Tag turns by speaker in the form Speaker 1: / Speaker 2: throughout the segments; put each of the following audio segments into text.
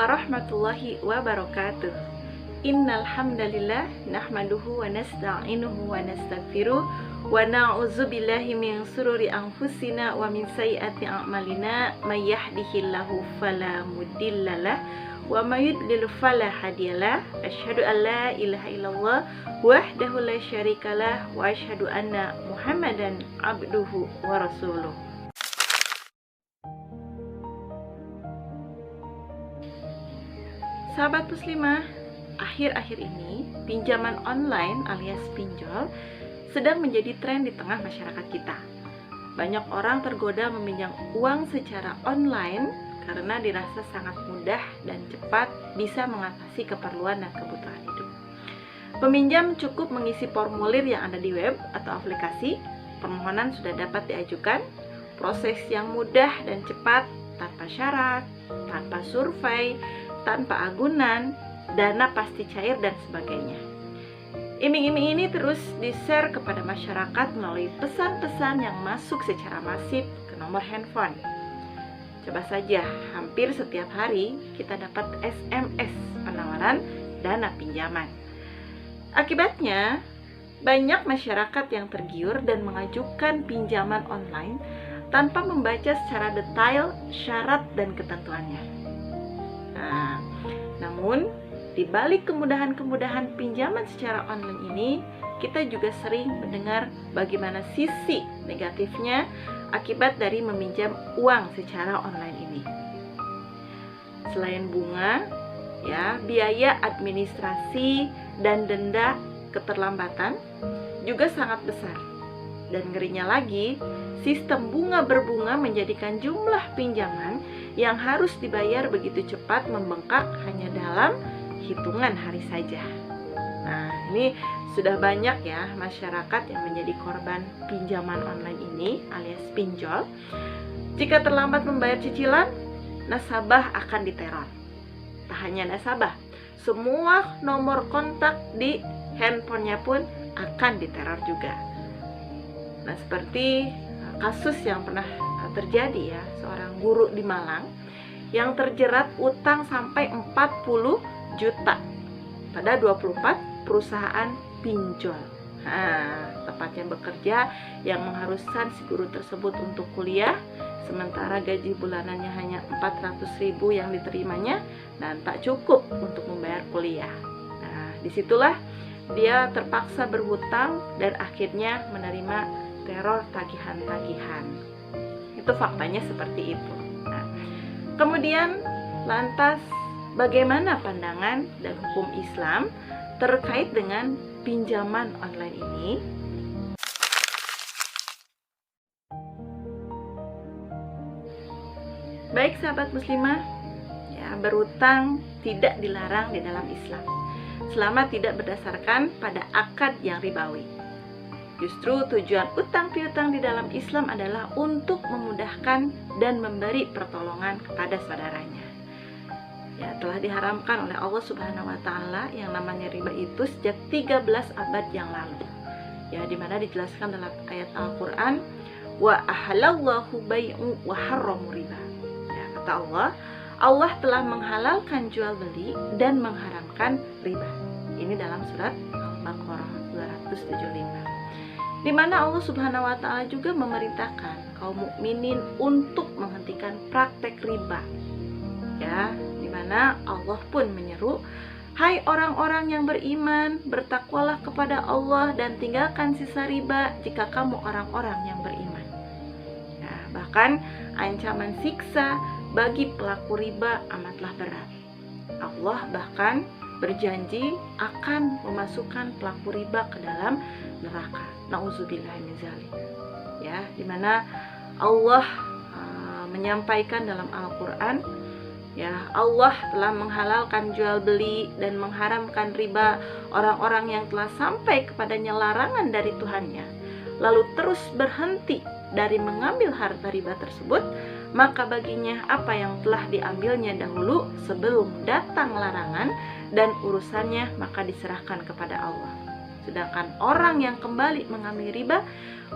Speaker 1: warahmatullahi wabarakatuh. Innal hamdalillah nahmaduhu wa nasta'inuhu wa nastaghfiruh wa na'udzubillahi min sururi anfusina wa min sayyiati a'malina may yahdihillahu fala mudhillalah wa may yudlil fala hadiyalah. Asyhadu an la ilaha illallah wahdahu la syarikalah wa asyhadu anna Muhammadan abduhu wa rasuluh. Sahabat muslimah, akhir-akhir ini pinjaman online alias pinjol sedang menjadi tren di tengah masyarakat kita. Banyak orang tergoda meminjam uang secara online karena dirasa sangat mudah dan cepat bisa mengatasi keperluan dan kebutuhan hidup. Peminjam cukup mengisi formulir yang ada di web atau aplikasi, permohonan sudah dapat diajukan, proses yang mudah dan cepat, tanpa syarat, tanpa survei, tanpa agunan, dana pasti cair dan sebagainya. Iming-iming ini terus di-share kepada masyarakat melalui pesan-pesan yang masuk secara masif ke nomor handphone. Coba saja, hampir setiap hari kita dapat SMS penawaran dana pinjaman. Akibatnya, banyak masyarakat yang tergiur dan mengajukan pinjaman online tanpa membaca secara detail syarat dan ketentuannya. Namun, di balik kemudahan-kemudahan pinjaman secara online ini, kita juga sering mendengar bagaimana sisi negatifnya akibat dari meminjam uang secara online ini. Selain bunga, biaya administrasi dan denda keterlambatan juga sangat besar. Dan ngerinya lagi, sistem bunga berbunga menjadikan jumlah pinjaman yang harus dibayar begitu cepat membengkak hanya dalam hitungan hari saja. Nah, ini sudah banyak ya masyarakat yang menjadi korban pinjaman online ini alias pinjol. Jika terlambat membayar cicilan, nasabah akan diteror. Tak hanya nasabah, semua nomor kontak di handphonenya pun akan diteror juga. Nah, seperti kasus yang pernah terjadi ya, seorang guru di Malang yang terjerat utang sampai 40 juta pada 24 perusahaan pinjol. Tepatnya bekerja yang mengharuskan si guru tersebut untuk kuliah, sementara gaji bulanannya hanya 400.000 yang diterimanya dan tak cukup untuk membayar kuliah. Nah, disitulah dia terpaksa berhutang dan akhirnya menerima teror tagihan-tagihan. Itu faktanya seperti itu. Nah, kemudian lantas bagaimana pandangan dan hukum Islam terkait dengan pinjaman online ini? Baik sahabat muslimah, berutang tidak dilarang di dalam Islam selama tidak berdasarkan pada akad yang ribawi. Justru tujuan utang piutang di dalam Islam adalah untuk memudahkan dan memberi pertolongan kepada saudaranya. Telah diharamkan oleh Allah Subhanahu wa taala yang namanya riba itu sejak 13 abad yang lalu. Di mana dijelaskan dalam ayat Al-Qur'an, wa ahallallahu bai'u wa harramu riba. Kata Allah, Allah telah menghalalkan jual beli dan mengharamkan riba. Ini dalam surat Al-Baqarah 275. Di mana Allah Subhanahu wa taala juga memerintahkan kaum mukminin untuk menghentikan praktek riba. Di mana Allah pun menyeru, "Hai orang-orang yang beriman, bertakwalah kepada Allah dan tinggalkan sisa riba jika kamu orang-orang yang beriman." Bahkan ancaman siksa bagi pelaku riba amatlah berat. Allah bahkan berjanji akan memasukkan pelaku riba ke dalam neraka. Nauzubillah min dzalik. Di mana Allah menyampaikan dalam Al-Qur'an, Allah telah menghalalkan jual beli dan mengharamkan riba orang-orang yang telah sampai kepadanya larangan dari Tuhannya, lalu terus berhenti dari mengambil harta riba tersebut, maka baginya apa yang telah diambilnya dahulu sebelum datang larangan dan urusannya maka diserahkan kepada Allah. Sedangkan orang yang kembali mengambil riba,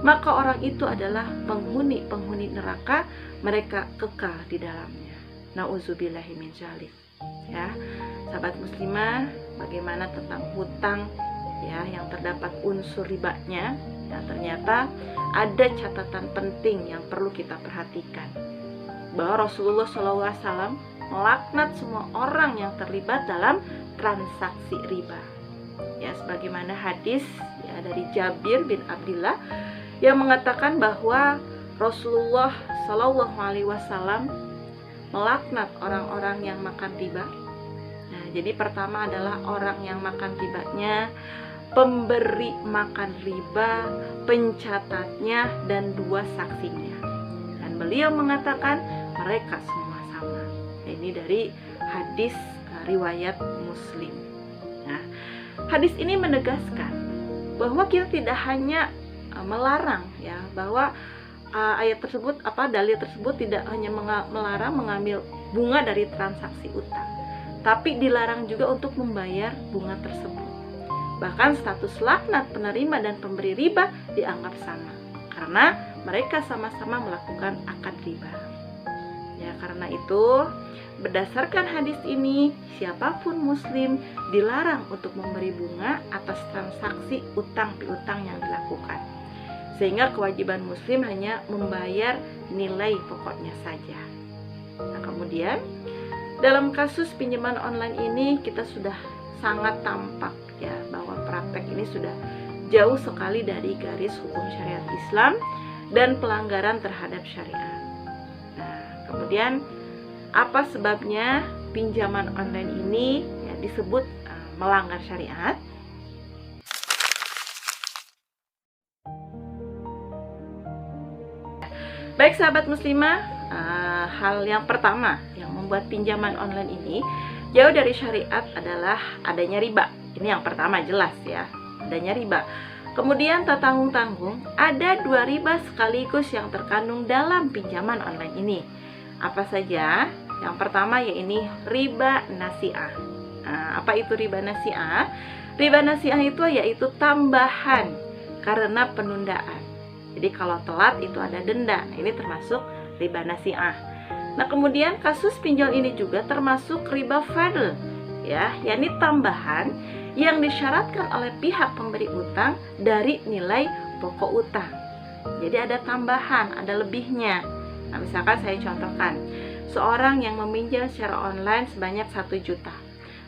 Speaker 1: maka orang itu adalah penghuni neraka, mereka kekal di dalamnya. Nauzubillahi min dzalik. Ya, sahabat muslimah, bagaimana tentang hutang ya yang terdapat unsur ribanya? Ya, ternyata ada catatan penting yang perlu kita perhatikan, bahwa Rasulullah SAW melaknat semua orang yang terlibat dalam transaksi riba. Ya, sebagaimana hadis ya dari Jabir bin Abdullah yang mengatakan bahwa Rasulullah SAW melaknat orang-orang yang makan riba. Nah, jadi pertama adalah orang yang makan ribanya, pemberi makan riba, pencatatnya, dan 2 saksinya. Dan beliau mengatakan mereka semua sama. Nah, ini dari hadis riwayat Muslim. Nah, hadis ini menegaskan bahwa kita tidak hanya melarang ya, bahwa ayat tersebut dalil tersebut tidak hanya melarang mengambil bunga dari transaksi utang, tapi dilarang juga untuk membayar bunga tersebut. Bahkan status laknat penerima dan pemberi riba dianggap sama, karena mereka sama-sama melakukan akad riba. Ya, karena itu berdasarkan hadis ini, siapapun muslim dilarang untuk memberi bunga atas transaksi utang piutang yang dilakukan, sehingga kewajiban muslim hanya membayar nilai pokoknya saja. Nah, kemudian dalam kasus pinjaman online ini kita sudah sangat tampak ya bahwa praktek ini sudah jauh sekali dari garis hukum syariat Islam dan pelanggaran terhadap syariat. Nah, kemudian apa sebabnya pinjaman online ini ya disebut melanggar syariat? Baik sahabat muslimah, hal yang pertama yang membuat pinjaman online ini jauh dari syariat adalah adanya riba. Ini yang pertama, jelas ya, adanya riba. Kemudian tak tanggung-tanggung, ada 2 riba sekaligus yang terkandung dalam pinjaman online ini. Apa saja? Yang pertama yaitu riba nasi'ah. Apa itu riba nasi'ah? Riba nasi'ah itu yaitu tambahan karena penundaan. Jadi kalau telat itu ada denda. Nah, ini termasuk riba nasi'ah. Nah, kemudian kasus pinjol ini juga termasuk riba fadl, ya, yakni tambahan yang disyaratkan oleh pihak pemberi utang dari nilai pokok utang. Jadi ada tambahan, ada lebihnya. Nah, misalkan saya contohkan, seorang yang meminjam secara online sebanyak 1 juta,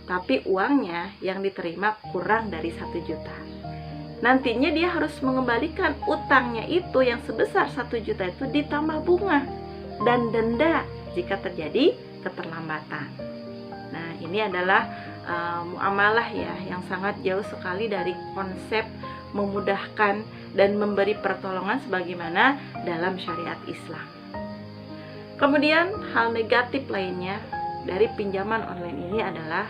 Speaker 1: tapi uangnya yang diterima kurang dari 1 juta. Nantinya dia harus mengembalikan utangnya itu yang sebesar 1 juta itu ditambah bunga dan denda jika terjadi keterlambatan. Nah, ini adalah muamalah ya yang sangat jauh sekali dari konsep memudahkan dan memberi pertolongan sebagaimana dalam syariat Islam. Kemudian hal negatif lainnya dari pinjaman online ini adalah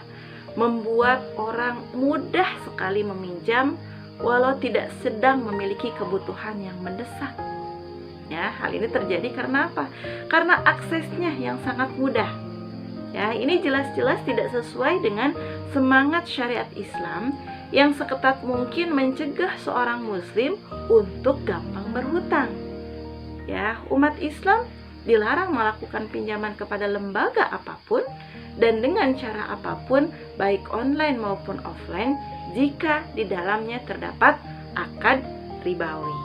Speaker 1: membuat orang mudah sekali meminjam walau tidak sedang memiliki kebutuhan yang mendesak. Ya, hal ini terjadi karena apa? Karena aksesnya yang sangat mudah. Ya, ini jelas-jelas tidak sesuai dengan semangat syariat Islam yang seketat mungkin mencegah seorang muslim untuk gampang berhutang. Ya, umat Islam dilarang melakukan pinjaman kepada lembaga apapun dan dengan cara apapun, baik online maupun offline, jika di dalamnya terdapat akad ribawi,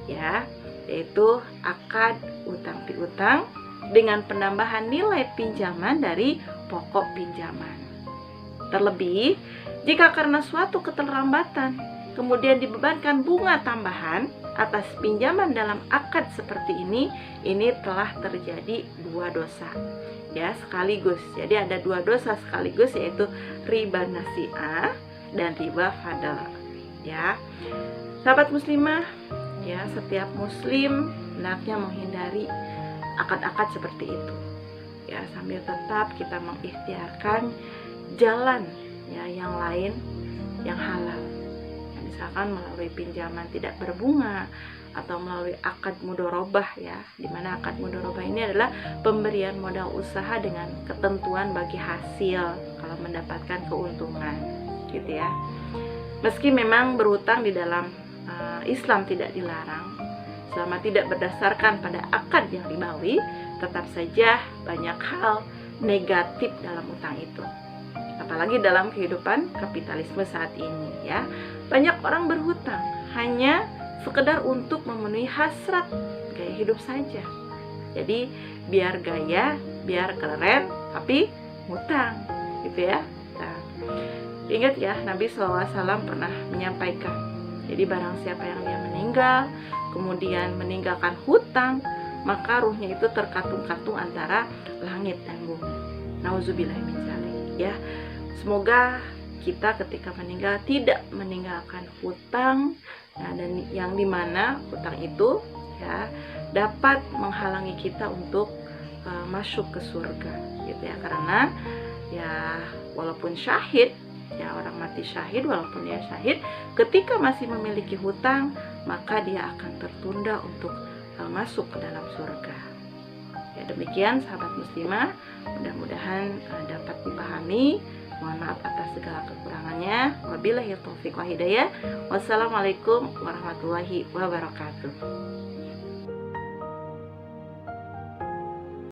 Speaker 1: ya, yaitu akad utang piutang dengan penambahan nilai pinjaman dari pokok pinjaman. Terlebih, jika karena suatu keterlambatan kemudian dibebankan bunga tambahan atas pinjaman dalam akad seperti ini telah terjadi 2 dosa. Ya, sekaligus. Jadi ada 2 dosa sekaligus, yaitu riba nasi'ah dan riba fadl. Ya, sahabat muslimah, ya, setiap muslim hendaknya menghindari akad-akad seperti itu. Ya, sambil tetap kita mengikhtiarkan jalan ya yang lain yang halal. Ya, misalkan melalui pinjaman tidak berbunga atau melalui akad mudharabah ya, dimana akad mudharabah ini adalah pemberian modal usaha dengan ketentuan bagi hasil kalau mendapatkan keuntungan, gitu ya. Meski memang berhutang di dalam Islam tidak dilarang, selama tidak berdasarkan pada akad yang ribawi, tetap saja banyak hal negatif dalam utang itu. Apalagi dalam kehidupan kapitalisme saat ini ya. Banyak orang berhutang hanya sekedar untuk memenuhi hasrat gaya hidup saja. Jadi biar gaya, biar keren, tapi ngutang gitu ya. Nah, ingat ya, Nabi SAW pernah menyampaikan, jadi barang siapa yang dia meninggal kemudian meninggalkan hutang, maka ruhnya itu terkatung-katung antara langit dan bumi. Nauzubillah min dzalik ya. Semoga kita ketika meninggal tidak meninggalkan hutang, nah, dan yang dimana hutang itu ya dapat menghalangi kita untuk masuk ke surga gitu ya. Karena ya walaupun syahid ya, orang mati syahid, walaupun dia syahid, ketika masih memiliki hutang maka dia akan tertunda untuk masuk ke dalam surga. Ya, demikian sahabat muslimah, mudah-mudahan dapat dipahami. Mohon maaf atas segala kekurangannya. Wabillahi taufiq wa hidayah. Wassalamualaikum warahmatullahi wabarakatuh.